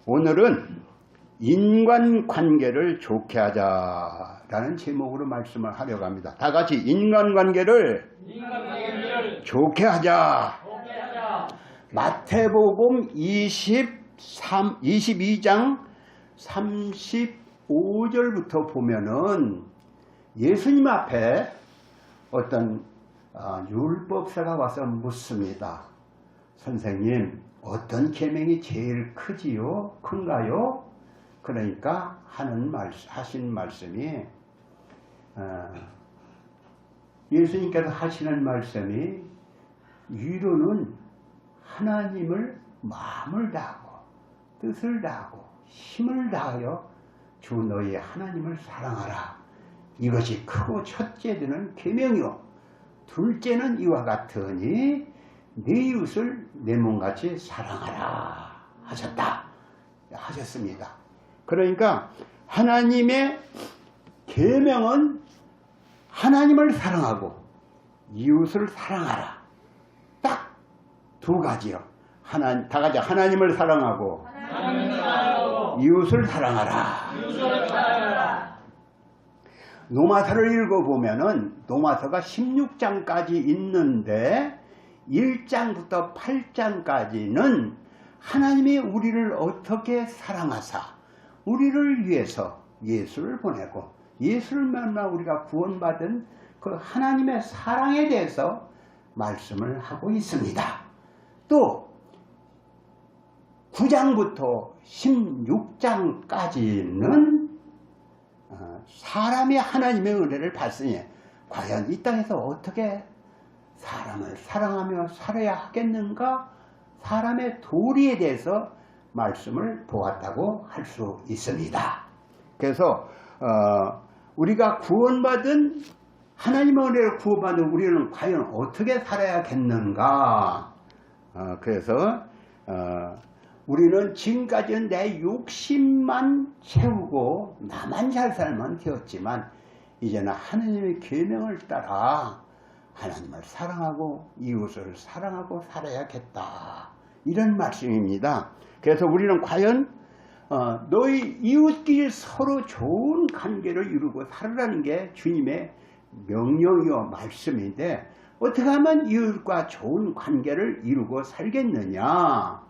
오늘은 인간관계를 좋게 하자라는 제목으로 말씀을 하려고 합니다. 다 같이 인간관계를 좋게 하자. 마태복음 22장 35절부터 보면은 예수님 앞에 어떤 율법사가 와서 묻습니다. 선생님, 어떤 계명이 제일 크지요? 큰가요? 그러니까 하신 말씀이 예수님께서 하시는 말씀이 위로는 하나님을 마음을 다하고 뜻을 다하고 힘을 다하여 주 너희 하나님을 사랑하라. 이것이 크고 첫째는 계명이요 둘째는 이와 같으니 네 이웃을 내 몸같이 사랑하라 하셨습니다. 그러니까 하나님의 계명은 하나님을 사랑하고 이웃을 사랑하라. 딱 두 가지요. 다 같이 하나님을 사랑하고 이웃을 사랑하라. 노마서를 읽어보면은 노마서가 16장까지 있는데 1장부터 8장까지는 하나님이 우리를 어떻게 사랑하사 우리를 위해서 예수를 보내고 예수를 만나 우리가 구원받은 그 하나님의 사랑에 대해서 말씀을 하고 있습니다. 또 9장부터 16장까지는 사람이 하나님의 은혜를 받으니 과연 이 땅에서 어떻게 사람을 사랑하며 살아야 하겠는가? 사람의 도리에 대해서 말씀을 보았다고 할 수 있습니다. 그래서 우리가 구원받은 하나님의 은혜를 구원받은 우리는 과연 어떻게 살아야겠는가? 그래서 우리는 지금까지는 내 욕심만 채우고 나만 잘 살면 되었지만 이제는 하나님의 계명을 따라 하나님을 사랑하고 이웃을 사랑하고 살아야겠다. 이런 말씀입니다. 그래서 우리는 과연 너희 이웃끼리 서로 좋은 관계를 이루고 살으라는 게 주님의 명령이요 말씀인데 어떻게 하면 이웃과 좋은 관계를 이루고 살겠느냐.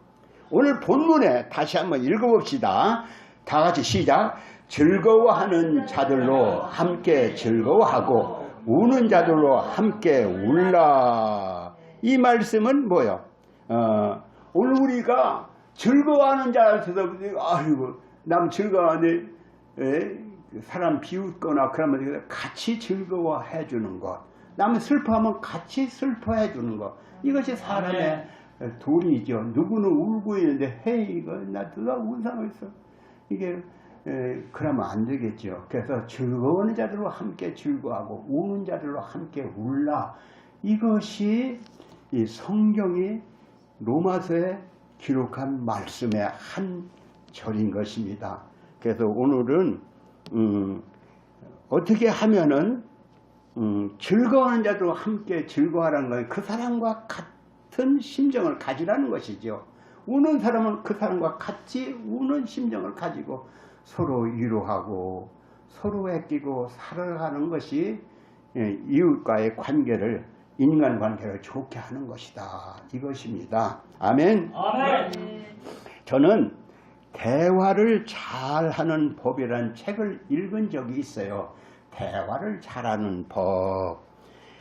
오늘 본문에 다시 한번 읽어봅시다. 다 같이 시작. 즐거워하는 자들로 함께 즐거워하고 우는 자들로 함께 울라. 이 말씀은 뭐요? 오늘 우리가 즐거워하는 자한테서 아이고 남 즐거워하네 사람 비웃거나 그러면 같이 즐거워해 주는 것, 남 슬퍼하면 같이 슬퍼해 주는 것, 이것이 사람의 도리죠. 누구는 울고 있는데 헤이 이거 나 누가 운상을 있어 이게 그러면 안 되겠죠. 그래서 즐거워하는 자들로 함께 즐거워하고 우는 자들로 함께 울라. 이것이 이 성경이 로마서에 기록한 말씀의 한 절인 것입니다. 그래서 오늘은 어떻게 하면은 즐거워하는 자들로 함께 즐거워하라는 건 그 사람과 같은 심정을 가지라는 것이죠. 우는 사람은 그 사람과 같이 우는 심정을 가지고 서로 위로하고 서로 애끼고 살아가는 것이 이웃과의 관계를 인간관계를 좋게 하는 것이다. 이것입니다. 아멘. 아멘. 저는 대화를 잘하는 법이라는 책을 읽은 적이 있어요. 대화를 잘하는 법.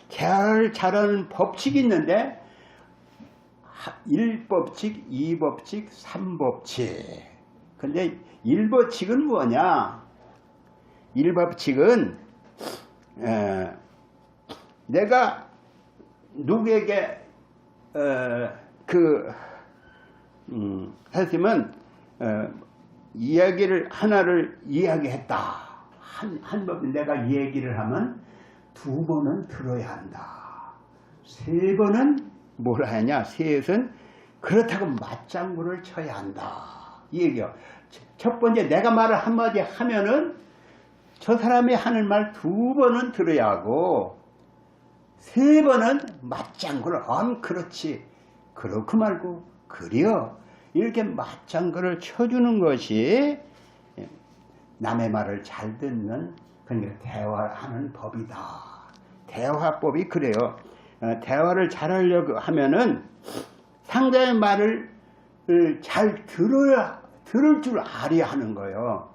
대화를 잘하는 법칙이 있는데 1법칙, 2법칙, 3법칙. 근데 1법칙은 뭐냐? 1법칙은 내가 누구에게 했으면 이야기를 하나를 이야기했다. 한 번 내가 얘기를 하면 2번은 들어야 한다. 3번은 뭘 하냐? 셋은 그렇다고 맞장구를 쳐야 한다. 이 얘기요. 첫 번째 내가 말을 한마디 하면은 저 사람이 하는 말 2번은 들어야 하고 3번은 맞장구를 그렇지 그렇고 말고 그려 이렇게 맞장구를 쳐주는 것이 남의 말을 잘 듣는, 그러니까 대화하는 법이다. 대화법이 그래요. 대화를 잘하려고 하면은 상대의 말을 잘 들을 줄 알아야 하는 거예요.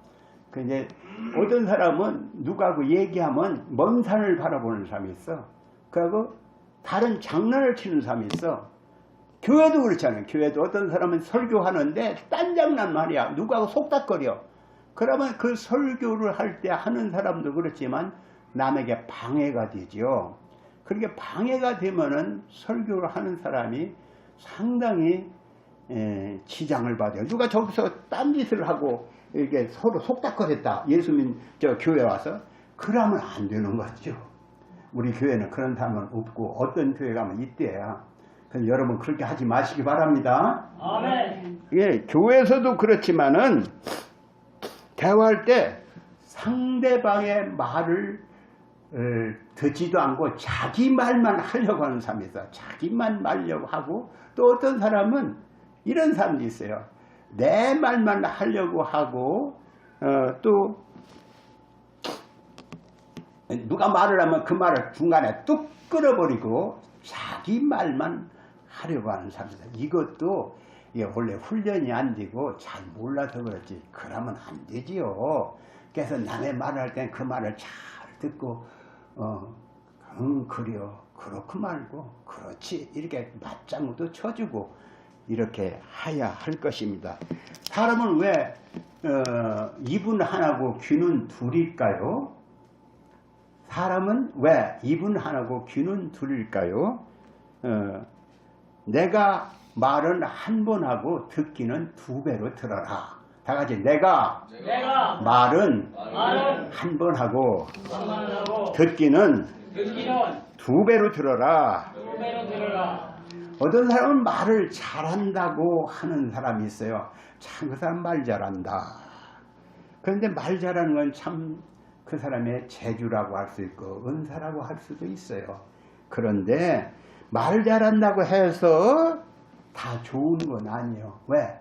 근데 어떤 사람은 누구하고 얘기하면 먼 산을 바라보는 사람이 있어. 그리고 다른 장난을 치는 사람이 있어. 교회도 그렇잖아요. 교회도 어떤 사람은 설교하는데 딴 장난 말이야. 누구하고 속닥거려. 그러면 그 설교를 할 때 하는 사람도 그렇지만 남에게 방해가 되죠. 그렇게 방해가 되면은 설교를 하는 사람이 상당히 지장을 받아요. 누가 저기서 딴짓을 하고 이렇게 서로 속닥거렸다. 예수님 저 교회 와서 그러면 안 되는 거죠. 우리 교회는 그런 사람은 없고 어떤 교회 가면 있대야. 그래서 여러분 그렇게 하지 마시기 바랍니다. 아멘. 예, 교회에서도 그렇지만은 대화할 때 상대방의 말을 듣지도 않고 자기 말만 하려고 하는 사람이 있어요. 자기만 말려고 하고, 또 어떤 사람은 이런 사람도 있어요. 내 말만 하려고 하고 또 누가 말을 하면 그 말을 중간에 뚝 끊어버리고 자기 말만 하려고 하는 사람이다. 이것도 원래 훈련이 안 되고 잘 몰라서 그렇지 그러면 안 되지요. 그래서 남의 말을 할 땐 그 말을 잘 듣고 그래요, 그렇고 말고 그렇지 이렇게 맞장구도 쳐주고 이렇게 해야 할 것입니다. 사람은 왜 입은 하나고 귀는 둘일까요? 사람은 왜 입은 하나고 귀는 둘일까요? 내가 말은 한 번 하고 듣기는 두 배로 들어라. 다 같이 내가 말은 한 번 하고 듣기는 두 배로 들어라. 어떤 사람은 말을 잘한다고 하는 사람이 있어요. 참 그 사람 말 잘한다. 그런데 말 잘하는 건 참 그 사람의 재주라고 할 수 있고 은사라고 할 수도 있어요. 그런데 말 잘한다고 해서 다 좋은 건 아니에요. 왜?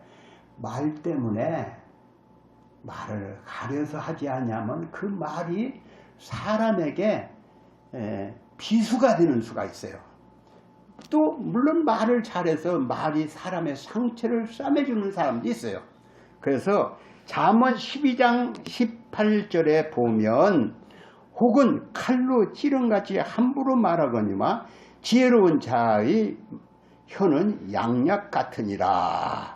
말 때문에 말을 가려서 하지 않냐면 그 말이 사람에게 비수가 되는 수가 있어요. 또 물론 말을 잘해서 말이 사람의 상처를 싸매주는 사람도 있어요. 그래서 잠언 12장 18절에 보면 혹은 칼로 찌른같이 함부로 말하거니와 지혜로운 자의 혀는 양약 같으니라.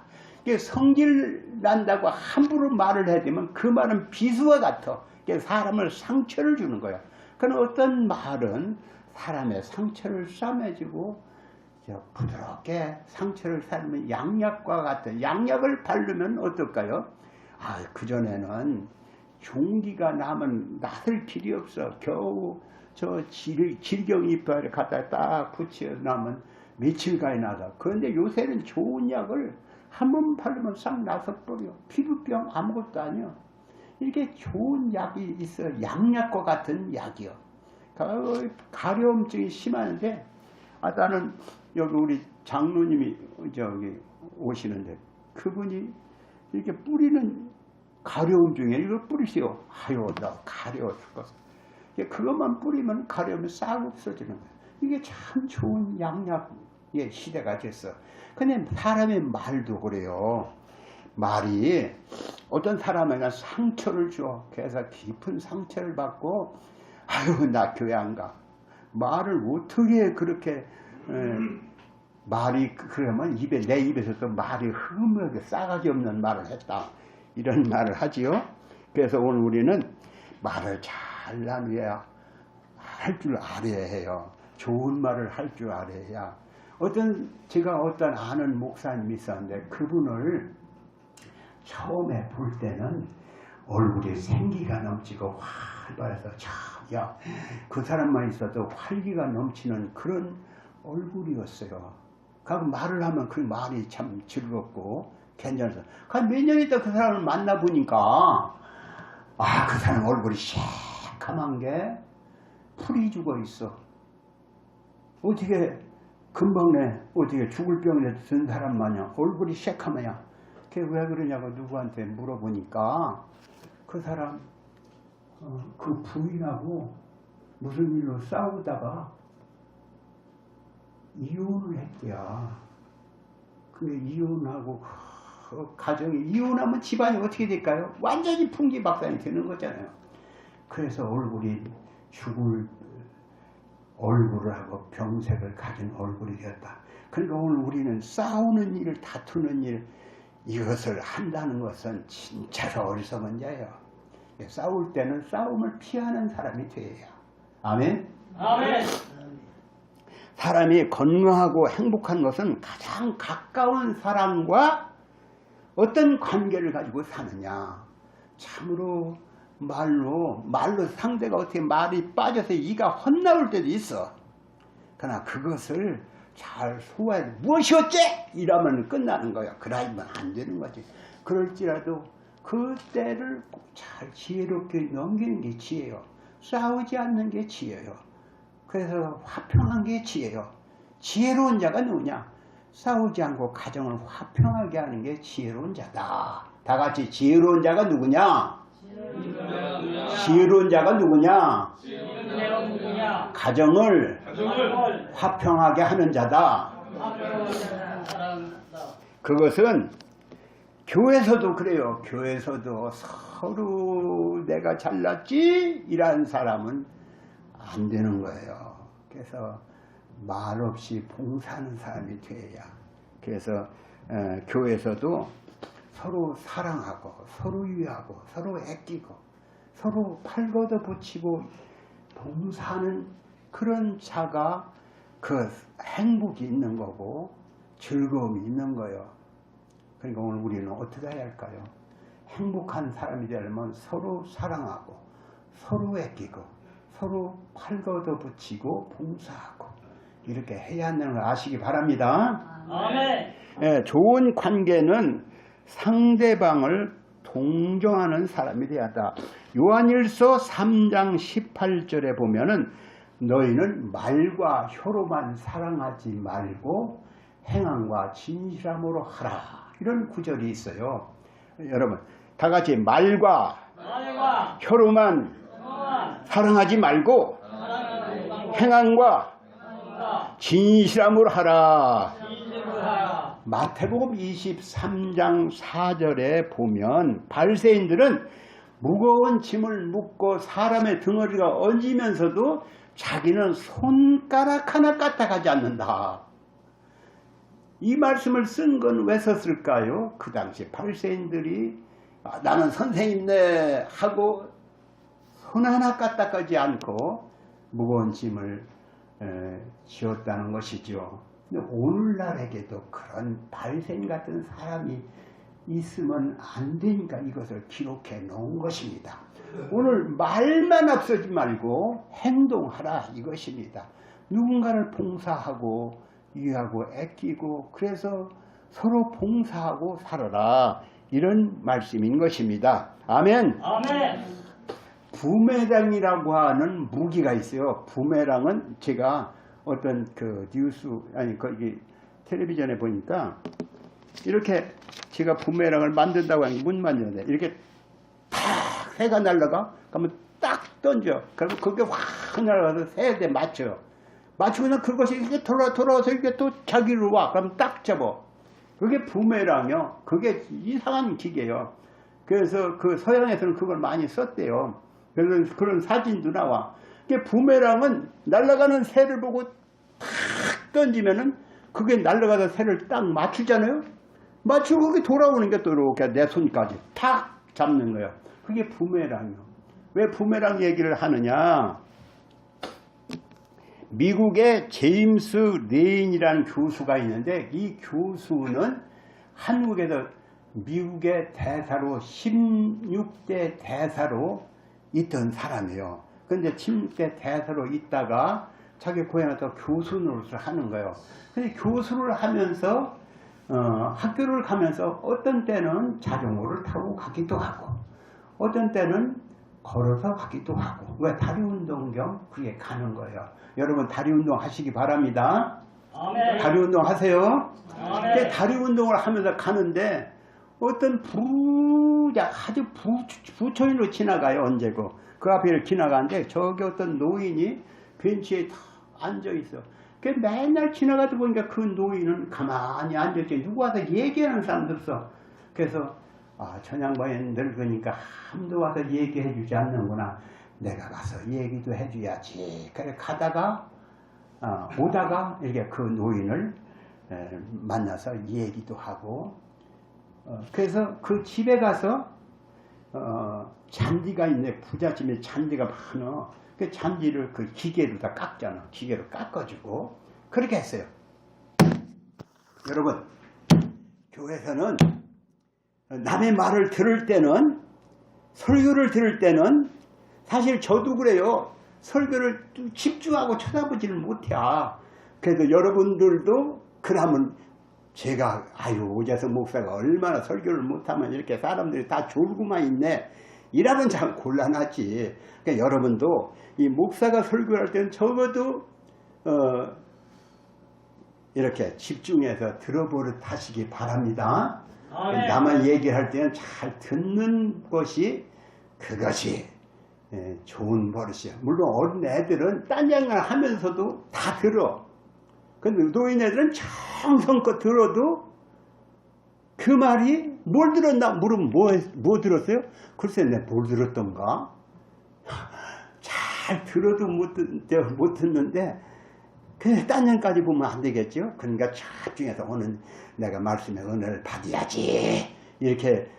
성질 난다고 함부로 말을 해야 되면 그 말은 비수와 같아. 사람을 상처를 주는 거야. 그러나 어떤 말은 사람의 상처를 싸매주고 부드럽게 상처를 살면 양약과 같은, 양약을 바르면 어떨까요? 그전에는 종기가 나면 낫을 필요 없어. 겨우 저 질경 이빨에 갖다 딱 붙여 나면 며칠간이 나가. 그런데 요새는 좋은 약을 한 번 바르면 싹 나서 버려. 피부병 아무것도 아니야. 이렇게 좋은 약이 있어. 양약과 같은 약이요. 가려움증이 심한데, 나는 여기 우리 장로님이 저기 오시는데 그분이 이렇게 뿌리는 가려움증에 이걸 뿌리세요. 나 가려워 죽겠어. 그것만 뿌리면 가려움이 싹 없어지는 거야. 이게 참 좋은 양약의 시대가 됐어. 근데 사람의 말도 그래요. 말이 어떤 사람에게 상처를 줘. 그래서 깊은 상처를 받고 나 교회 안 가. 말을 어떻게 그렇게 말이 그러면 내 입에서 또 말이 흠하게 싸가지 없는 말을 했다. 이런 말을 하지요. 그래서 오늘 우리는 말을 잘 나누어야 할 줄 알아야 해요. 좋은 말을 할 줄 알아야. 제가 어떤 아는 목사님이 있었는데 그분을 처음에 볼 때는 얼굴이 생기가 넘치고 활발해서 그 사람만 있어도 활기가 넘치는 그런 얼굴이었어요. 그 말을 하면 그 말이 참 즐겁고 괜찮았어요. 몇 년 있다 그 사람을 만나보니까 그 사람 얼굴이 새카만 게 풀이 죽어 있어. 어떻게 금방 어떻게 죽을 병에 든 사람 마냥 얼굴이 새카매야. 그게 왜 그러냐고 누구한테 물어보니까 그 사람 그 부인하고 무슨 일로 싸우다가 이혼을 했대야. 근데 이혼하고 가정이 이혼하면 집안이 어떻게 될까요? 완전히 풍지박산이 되는 거잖아요. 그래서 얼굴이 죽을 얼굴을 하고 병색을 가진 얼굴이 되었다. 그러니까 오늘 우리는 싸우는 일, 다투는 일 이것을 한다는 것은 진짜로 어리석은 자예요. 싸울 때는 싸움을 피하는 사람이 돼야. 아멘? 아멘. 사람이 건강하고 행복한 것은 가장 가까운 사람과 어떤 관계를 가지고 사느냐. 참으로 말로 상대가 어떻게 말이 빠져서 이가 헛나올 때도 있어. 그러나 그것을 잘 소화해 무엇이 어째? 이러면 끝나는 거야. 그러면 안 되는 거지. 그럴지라도 그 때를 잘 지혜롭게 넘기는 게 지혜요. 싸우지 않는 게 지혜요. 그래서 화평한 게 지혜요. 지혜로운 자가 누구냐? 싸우지 않고 가정을 화평하게 하는 게 지혜로운 자다. 다 같이 지혜로운 자가 누구냐? 지혜로운 자가 누구냐? 가정을 화평하게 하는 자다. 그것은 교회에서도 그래요. 교회에서도 서로 내가 잘났지? 이라는 사람은 안 되는 거예요. 그래서 말없이 봉사하는 사람이 돼야. 그래서 교회에서도 서로 사랑하고 서로 위하고 서로 아끼고 서로 팔 걷어붙이고 봉사하는 그런 자가 그 행복이 있는 거고 즐거움이 있는 거예요. 그러니까 오늘 우리는 어떻게 해야 할까요? 행복한 사람이 되려면 서로 사랑하고 서로 아끼고 서로 팔 걷어붙이고 봉사하고 이렇게 해야 한다는 걸 아시기 바랍니다. 아멘. 예, 좋은 관계는 상대방을 동정하는 사람이 되어야 한다. 요한일서 3장 18절에 보면은 너희는 말과 혀로만 사랑하지 말고 행함과 진실함으로 하라. 이런 구절이 있어요. 여러분 다 같이 말과 혀로만 사랑하지 말고 행함과 진실함으로 하라. 마태복음 23장 4절에 보면 바리새인들은 무거운 짐을 묻고 사람의 등허리가 얹으면서도 자기는 손가락 하나 까딱하지 않는다. 이 말씀을 쓴 건 왜 썼을까요? 그 당시 바리새인들이 나는 선생님네 하고 손 하나 까딱하지 않고 무거운 짐을 지었다는 것이죠. 근데 오늘날에게도 그런 바리새인 같은 사람이 있으면 안 되니까 이것을 기록해 놓은 것입니다. 오늘 말만 앞서지 말고 행동하라 이것입니다. 누군가를 봉사하고 위하고 아끼고 그래서 서로 봉사하고 살아라 이런 말씀인 것입니다. 아멘. 아멘. 부메랑이라고 하는 무기가 있어요. 부메랑은 제가 어떤 그 뉴스 아니 거기 텔레비전에 보니까 이렇게 제가 부메랑을 만든다고 하는 게 못 만드는데 이렇게 탁 새가 날라가 그러면 딱 던져. 그러면 그게 확 날아가서 새에 맞춰. 맞추면 그것이 이렇게 돌아서 이렇게 또 자기로 와. 그럼 딱 잡아. 그게 부메랑이요. 그게 이상한 기계예요. 그래서 그 서양에서는 그걸 많이 썼대요. 그래서 그런 사진도 나와. 부메랑은 날아가는 새를 보고 탁 던지면은 그게 날아가서 새를 딱 맞추잖아요. 맞추고 그게 돌아오는 게 또 이렇게 내 손까지 탁 잡는 거예요. 그게 부메랑이요. 왜 부메랑 얘기를 하느냐? 미국의 제임스 레인이라는 교수가 있는데 이 교수는 한국에서 미국의 대사로 16대 대사로 있던 사람이에요. 근데 16대 대사로 있다가 자기 고향에서 교수 노릇을 하는 거예요. 근데 교수를 하면서 학교를 가면서 어떤 때는 자전거를 타고 가기도 하고 어떤 때는 걸어서 가기도 하고 왜 다리 운동 겸 그게 가는 거예요. 여러분 다리 운동 하시기 바랍니다. 아멘. 다리 운동 하세요. 아멘. 다리 운동을 하면서 가는데 어떤 아주 부촌으로 지나가요. 언제고 그 앞에 지나가는데 저기 어떤 노인이 벤치에 다 앉아있어. 맨날 지나가다 보니까 그 노인은 가만히 앉아있지. 누구 와서 얘기하는 사람도 없어. 그래서 저 양반이 늙으니까 아무도 와서 얘기해 주지 않는구나. 내가 가서 얘기도 해줘야지. 그래 가다가 오다가 이렇게 그 노인을 만나서 얘기도 하고, 그래서 그 집에 가서 잔디가 있네. 부잣집에 잔디가 많아. 그 잔디를 그 기계로 다 깎잖아. 기계로 깎아주고 그렇게 했어요. 여러분, 교회에서는 남의 말을 들을 때는, 설교를 들을 때는, 사실 저도 그래요. 설교를 집중하고 쳐다보지를 못해. 그래서 여러분들도 그러면 제가 오재석 목사가 얼마나 설교를 못하면 이렇게 사람들이 다 졸고만 있네, 이러면 참 곤란하지. 그러니까 여러분도 이 목사가 설교할 때는 적어도 이렇게 집중해서 들어보듯 하시기 바랍니다. 나만 얘기할 때는 잘 듣는 것이, 그것이 좋은 버릇이야. 물론 어린 애들은 딴 얘기를 하면서도 다 들어. 근데 노인 애들은 정성껏 들어도 그 말이 뭘 들었나 물으면 뭐 들었어요? 글쎄, 내가 뭘 들었던가? 잘 들어도 못 듣는데 그냥 딴 년까지 보면 안 되겠죠? 그러니까 집중해서 오늘 내가 말씀의 은혜를 받아야지, 이렇게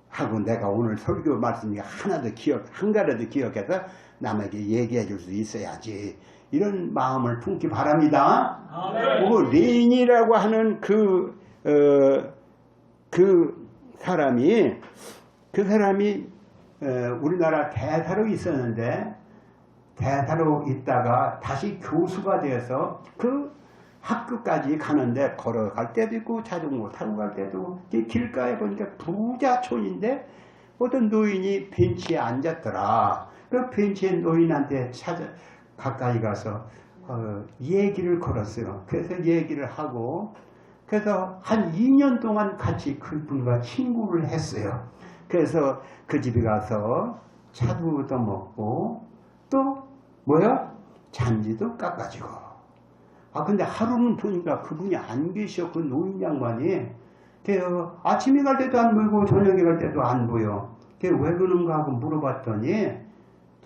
하고 내가 오늘 설교 말씀이 한 가라도 기억해서 남에게 얘기해 줄 수 있어야지, 이런 마음을 품기 바랍니다. 그리고 레인이라고 하는 그 사람이 우리나라 대사로 있었는데, 대사로 있다가 다시 교수가 되어서 그 학교까지 가는데 걸어갈 때도 있고 자전거 타고 갈 때도, 길가에 보니까 부자촌인데 어떤 노인이 벤치에 앉았더라. 그 벤치에 노인한테 가까이 가서 얘기를 걸었어요. 그래서 얘기를 하고, 그래서 한 2년 동안 같이 그분과 친구를 했어요. 그래서 그 집에 가서 차도 얻어먹고 또 잔디도 깎아주고. 근데 하루는 보니까 그분이 안 계셔. 그 노인 양반이. 아침에 갈 때도 안 보이고 저녁에 갈 때도 안 보여. 왜 그런가 하고 물어봤더니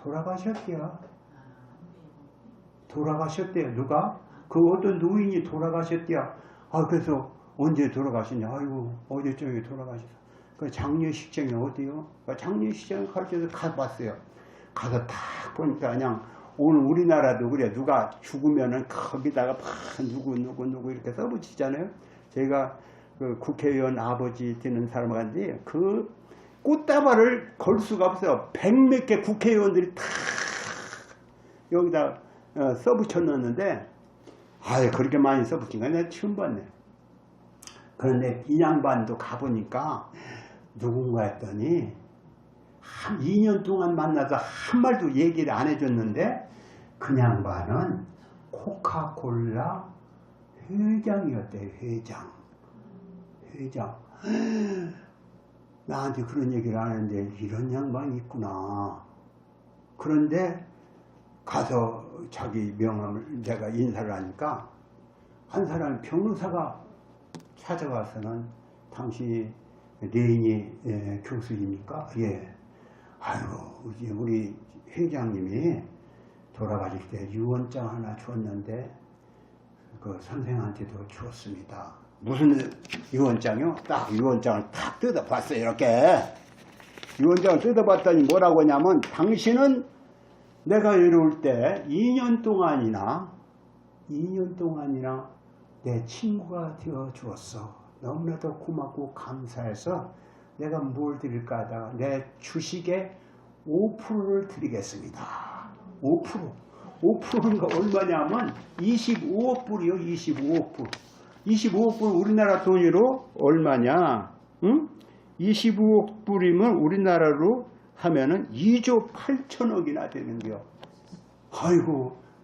돌아가셨대요. 돌아가셨대요. 누가? 그 어떤 노인이 돌아가셨대요. 그래서 언제 돌아가셨냐? 어제저녁에 돌아가셨어. 그 장례식장이 어디요? 장례식장 갈 때도 가봤어요. 가서 딱 보니까 그냥, 오늘 우리나라도 그래. 누가 죽으면은 거기다가 누구 이렇게 써붙이잖아요. 제가 그 국회의원 아버지 되는 사람한테 그 꽃다발을 걸 수가 없어요. 100몇 개 국회의원들이 다 여기다 써붙였는데, 그렇게 많이 써붙인 거 내가 처음 봤네. 그런데 이 양반도 가보니까 누군가 했더니 한 2년 동안 만나서 한 말도 얘기를 안 해줬는데, 그 양반은 코카콜라 회장이었대요. 회장. 나한테 그런 얘기를 안 하는데 이런 양반이 있구나. 그런데 가서 자기 명함을 내가 인사를 하니까 한 사람 변호사가 찾아와서는 당신이 레인이 교수입니까? 예. 우리 회장님이 돌아가실 때 유언장 하나 줬는데 그 선생한테도 줬습니다. 무슨 유언장이요? 딱 유언장을 탁 뜯어봤어요. 이렇게 유언장을 뜯어봤더니 뭐라고 하냐면, 당신은 내가 이럴 때 2년 동안이나 내 친구가 되어 주었어. 너무나도 고맙고 감사해서 내가 뭘 드릴까 하다가 내 주식의 5%를 드리겠습니다. 5%가 얼마냐면 25억 불이요. 25억 불 우리나라 돈으로 얼마냐? 25억 불이면 우리나라로 하면은 2조 8천억이나 되는 거요.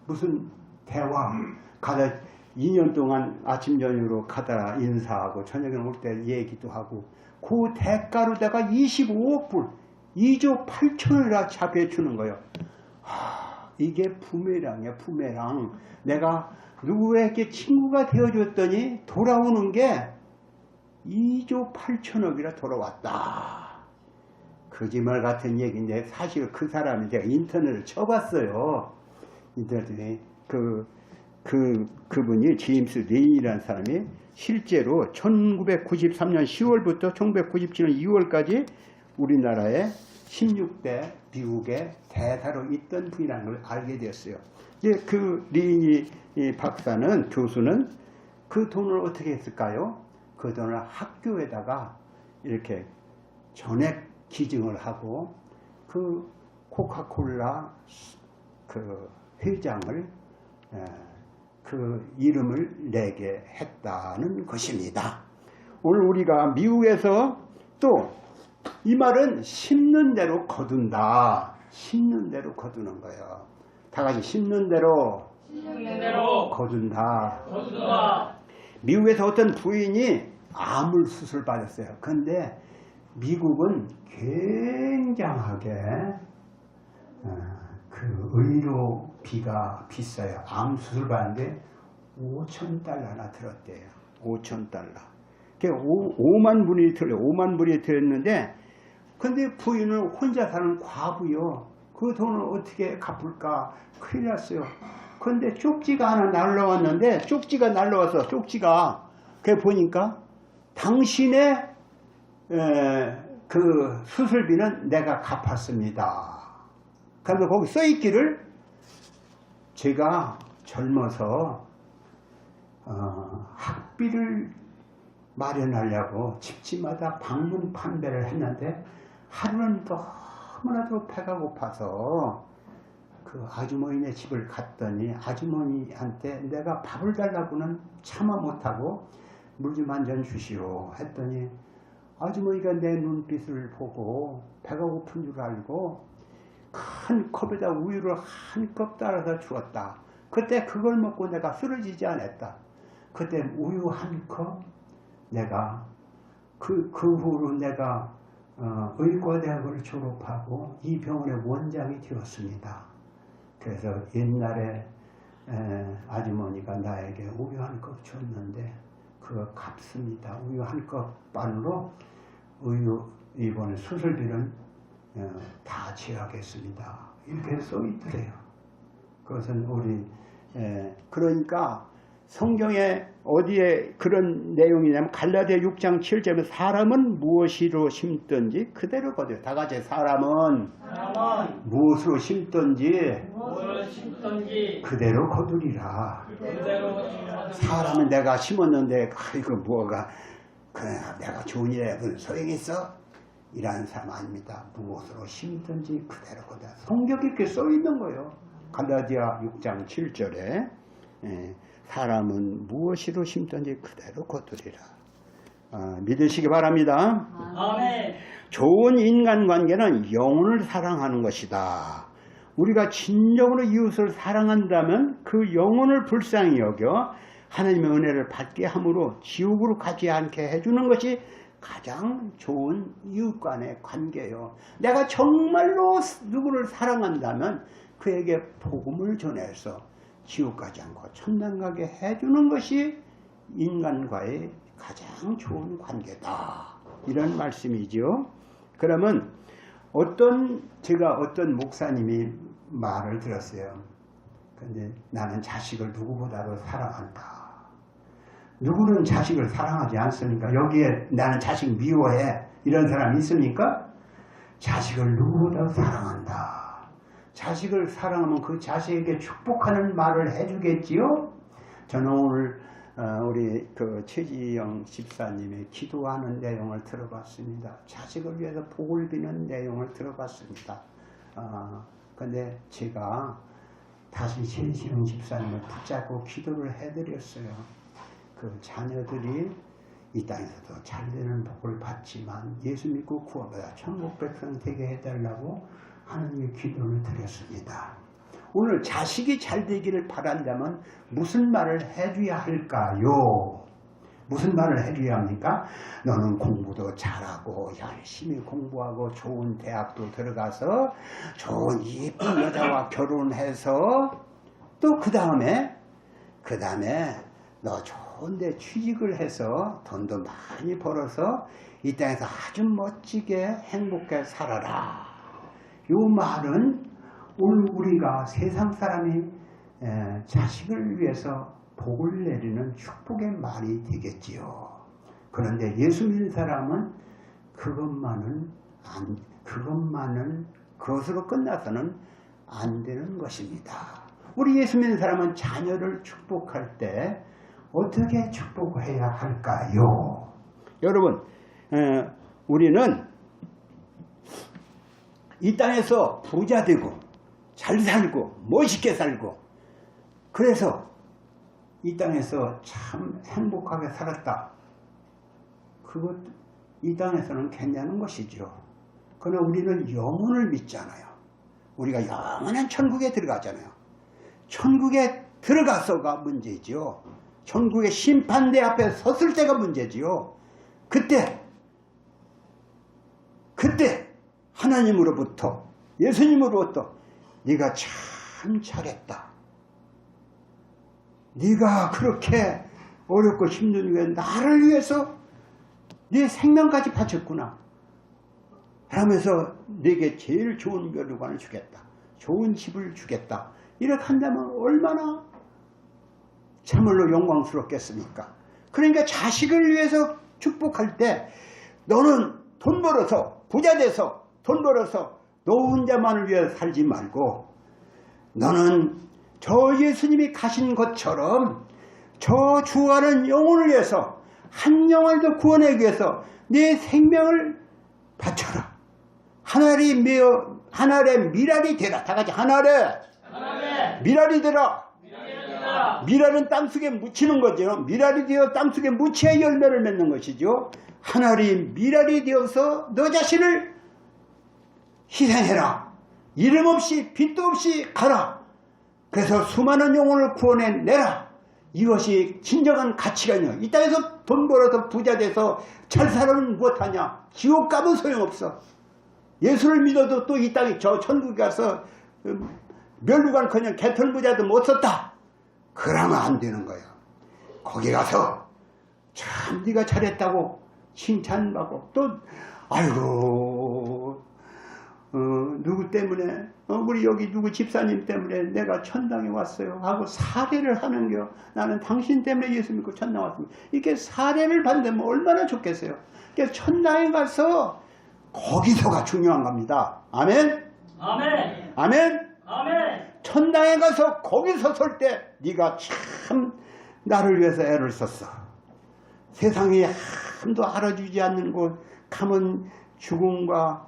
무슨 대화. 가다 2년 동안 아침 저녁으로 가다 인사하고 저녁에 올 때 얘기도 하고 그 대가로다가 25억 불, 2조 8천원이라 잡혀주는 거예요. 이게 부메랑이야, 부메랑. 내가 누구에게 친구가 되어줬더니 돌아오는 게 2조 8천억이라 돌아왔다. 거짓말 같은 얘기인데 사실 그 사람이 제가 인터넷을 쳐봤어요. 인터넷에 그분이 제임스 레인이라는 사람이 실제로 1993년 10월부터 1997년 2월까지 우리나라의 16대 미국의 대사로 있던 분이라는 걸 알게 되었어요. 그 레인이 박사는, 교수는 그 돈을 어떻게 했을까요? 그 돈을 학교에다가 이렇게 전액 기증을 하고 그 코카콜라 그 회장을 그 이름을 내게 했다는 것입니다. 오늘 우리가 미국에서 또 이 말은 심는 대로 거둔다. 심는 대로 거두는 거예요. 다 같이 심는 대로 거둔다. 미국에서 어떤 부인이 암을 수술 받았어요. 그런데 미국은 굉장하게 그 의료비가 비싸요. 암 수술 받는데 $5,000나 들었대요. $5,000. 5만 불이 들어요. 5만 불이 들었는데, 근데 부인은 혼자 사는 과부요. 그 돈을 어떻게 갚을까? 큰일 났어요. 그런데 쪽지가 하나 날라왔는데, 쪽지가 날라와서, 쪽지가, 그게 보니까, 당신의, 그 수술비는 내가 갚았습니다. 그래서 거기 써있기를, 제가 젊어서, 학비를 마련하려고 집집마다 방문 판매를 했는데 하루는 너무나도 배가 고파서 그 아주머니네 집을 갔더니 아주머니한테 내가 밥을 달라고는 차마 못하고 물 좀 한 잔 주시오 했더니 아주머니가 내 눈빛을 보고 배가 고픈 줄 알고 큰 컵에다 우유를 한 컵 따라서 주었다. 그때 그걸 먹고 내가 쓰러지지 않았다. 그때 우유 한 컵 내가 그 후로 내가 의과대학을 졸업하고 이 병원의 원장이 되었습니다. 그래서 옛날에 아주머니가 나에게 우유 한 컵 줬는데 그거 갚습니다. 우유 한 컵 반으로 이번에 수술비는 다 지하겠습니다. 이렇게 써있더래요. 그것은 우리 그러니까 성경에 어디에 그런 내용이냐면 갈라디아 6장 7절에 사람은 무엇으로 심든지 그대로 거둬요. 다 같이 사람은 무엇으로 심든지 그대로 거두리라. 사람은 내가 심었는데 이거 뭐가 그래 내가 좋은 일에 무슨 소용이 있어? 이라는 사람 아닙니다. 무엇으로 심든지 그대로 거둬. 성경에 이렇게 써있는 거예요. 갈라디아 6장 7절에 사람은 무엇으로 심든지 그대로 거두리라. 믿으시기 바랍니다. 아멘. 좋은 인간관계는 영혼을 사랑하는 것이다. 우리가 진정으로 이웃을 사랑한다면 그 영혼을 불쌍히 여겨 하나님의 은혜를 받게 함으로 지옥으로 가지 않게 해주는 것이 가장 좋은 이웃 간의 관계예요. 내가 정말로 누구를 사랑한다면 그에게 복음을 전해서 지옥 가지 않고 천당 가게 해주는 것이 인간과의 가장 좋은 관계다. 이런 말씀이죠. 그러면 제가 어떤 목사님이 말을 들었어요. 근데 나는 자식을 누구보다도 사랑한다. 누구는 자식을 사랑하지 않습니까? 여기에 나는 자식 미워해. 이런 사람이 있습니까? 자식을 누구보다 사랑한다. 자식을 사랑하면 그 자식에게 축복하는 말을 해주겠지요? 저는 오늘 우리 그 최지영 집사님의 기도하는 내용을 들어봤습니다. 자식을 위해서 복을 비는 내용을 들어봤습니다. 근데 제가 다시 최지영 집사님을 붙잡고 기도를 해드렸어요. 그 자녀들이 이 땅에서도 잘되는 복을 받지만 예수 믿고 구원받아 천국 백성 되게 해달라고 하나님의 기도를 드렸습니다. 오늘 자식이 잘 되기를 바란다면 무슨 말을 해줘야 할까요? 무슨 말을 해줘야 합니까? 너는 공부도 잘하고 열심히 공부하고 좋은 대학도 들어가서 좋은 이쁜 여자와 결혼해서 또 그 다음에 너 좋은데 취직을 해서 돈도 많이 벌어서 이 땅에서 아주 멋지게 행복하게 살아라. 이 말은 오늘 우리가 세상 사람이 자식을 위해서 복을 내리는 축복의 말이 되겠지요. 그런데 예수 믿는 사람은 그것으로 끝나서는 안 되는 것입니다. 우리 예수 믿는 사람은 자녀를 축복할 때 어떻게 축복해야 할까요? 여러분, 우리는 이 땅에서 부자 되고 잘 살고 멋있게 살고 그래서 이 땅에서 참 행복하게 살았다. 그것 이 땅에서는 괜찮은 것이죠. 그러나 우리는 영혼을 믿잖아요. 우리가 영원한 천국에 들어가잖아요. 천국에 들어가서가 문제죠. 천국의 심판대 앞에 섰을 때가 문제지요. 그때 하나님으로부터 예수님으로부터 네가 참 잘했다. 네가 그렇게 어렵고 힘든 게 나를 위해서 네 생명까지 바쳤구나. 하면서 네게 제일 좋은 멸류관을 주겠다. 좋은 집을 주겠다. 이렇게 한다면 얼마나 참으로 영광스럽겠습니까? 그러니까 자식을 위해서 축복할 때 너는 돈 벌어서 부자 돼서 돈 벌어서 너 혼자만을 위해 살지 말고 너는 저 예수님이 가신 것처럼 저 주하는 영혼을 위해서 한 영혼을 구원하기 위해서 내 생명을 바쳐라. 하늘의 미랄이 되라. 다 같이 하늘의 미랄이 되라. 미랄은 땅속에 묻히는 거죠. 미랄이 되어 땅속에 묻혀야 열매를 맺는 것이죠. 하늘이 미랄이 되어서 너 자신을 희생해라. 이름 없이 빛도 없이 가라. 그래서 수많은 영혼을 구원해내라. 이것이 진정한 가치관이요. 이 땅에서 돈 벌어서 부자 돼서 잘 살아는 무엇하냐. 지옥 가면 소용없어. 예수를 믿어도 또 이 땅에 저 천국에 가서 멸류관커녕 개털부자도 못 썼다. 그러면 안 되는 거예요. 거기 가서 참 네가 잘했다고 칭찬받고 또 아이고 누구 때문에 우리 여기 누구 집사님 때문에 내가 천당에 왔어요 하고 사례를 하는겨. 나는 당신 때문에 예수 믿고 천당 왔습니다. 이렇게 사례를 받으면 얼마나 좋겠어요. 그러니까 천당에 가서 거기서가 중요한 겁니다. 아멘? 아멘? 아멘? 아멘? 천당에 가서 거기서 설 때 네가 참 나를 위해서 애를 썼어. 세상에 한도 알아주지 않는 곳 가면 죽음과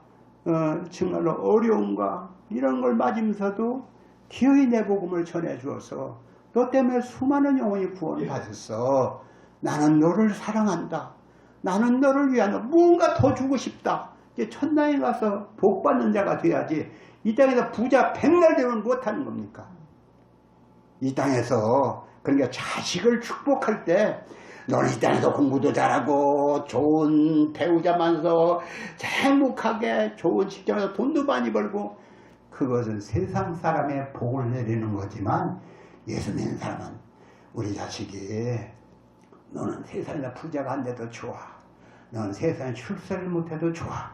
정말로 어려움과 이런 걸 맞으면서도 기어이 내 복음을 전해주어서 너 때문에 수많은 영혼이 구원을 받았어. 나는 너를 사랑한다. 나는 너를 위한 무언가 더 주고 싶다. 이제 천당에 가서 복 받는 자가 돼야지. 이 땅에서 부자 백날 되면 못하는 겁니까? 이 땅에서 그러니까 자식을 축복할 때 너는 이 땅에서 공부도 잘하고 좋은 배우자 많아서 행복하게 좋은 직장에서 돈도 많이 벌고 그것은 세상 사람의 복을 내리는 거지만 예수 믿는 사람은 우리 자식이 너는 세상에 부자가 안 돼도 좋아. 너는 세상에 출세를 못해도 좋아.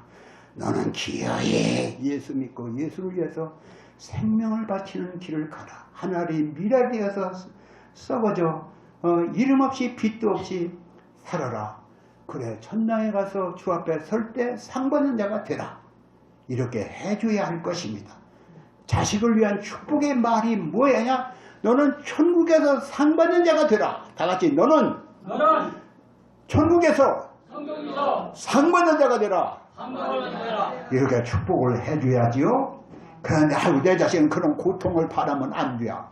너는 기어이 예수 믿고 예수를 위해서 생명을 바치는 길을 가라. 하늘이 미랄되어서 썩어져 이름 없이 빛도 없이 살아라. 그래 천당에 가서 주 앞에 설 때 상 받는 자가 되라. 이렇게 해줘야 할 것입니다. 자식을 위한 축복의 말이 뭐야? 너는 천국에서 상 받는 자가 되라. 다 같이 너는 천국에서 상 받는 자가 되라. 이렇게 축복을 해줘야지요. 그런데 아이고 내 자식은 그런 고통을 바라면 안 돼요.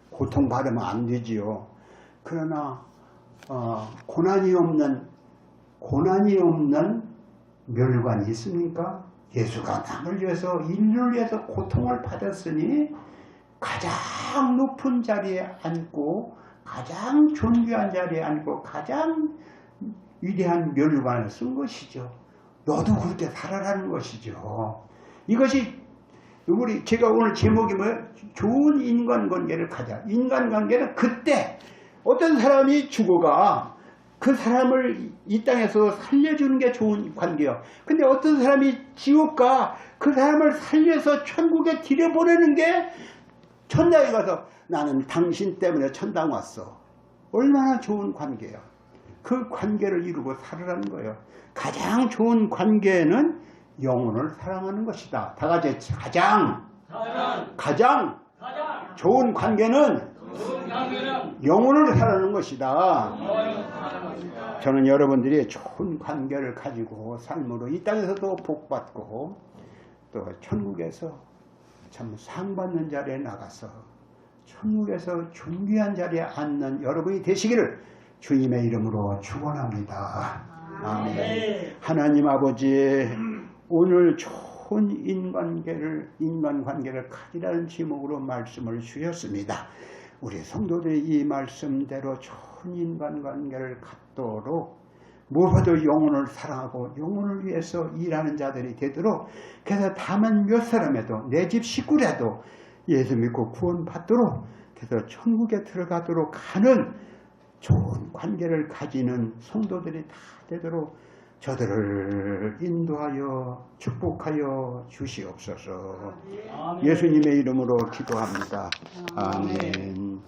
고통 받으면 안 되지요. 그러나 고난이 없는 멸관이 있습니까? 예수가 남을 위해서 인류를 위해서 고통을 받았으니 가장 높은 자리에 앉고 가장 존귀한 자리에 앉고 가장 위대한 면류관을 쓴 것이죠. 너도 그렇게 살아라는 것이죠. 이것이 제가 오늘 제목이 뭐예요? 좋은 인간관계를 가자. 인간관계는 그때 어떤 사람이 죽어가 그 사람을 이 땅에서 살려주는 게 좋은 관계요. 근데 어떤 사람이 지옥 가 그 사람을 살려서 천국에 들여보내는 게 천당에 가서 나는 당신 때문에 천당 왔어. 얼마나 좋은 관계야. 그 관계를 이루고 살으라는 거예요. 가장 좋은 관계는 영혼을 사랑하는 것이다. 다 같이 가장 좋은 관계는 영혼을 사랑하는 것이다. 저는 여러분들이 좋은 관계를 가지고 삶으로 이 땅에서도 복받고 또 천국에서 참 상받는 자리에 나가서 천국에서 존귀한 자리에 앉는 여러분이 되시기를 주님의 이름으로 축원합니다. 아멘. 하나님 아버지, 오늘 좋은 인간관계를 가지라는 제목으로 말씀을 주셨습니다. 우리 성도들이 이 말씀대로 좋은 인간관계를 갖도록 무엇보다 영혼을 사랑하고 영혼을 위해서 일하는 자들이 되도록, 그래서 다만 몇 사람에도 내 집 식구라도 예수 믿고 구원받도록, 그래서 천국에 들어가도록 하는 좋은 관계를 가지는 성도들이 다 되도록 저들을 인도하여 축복하여 주시옵소서. 예수님의 이름으로 기도합니다. 아멘.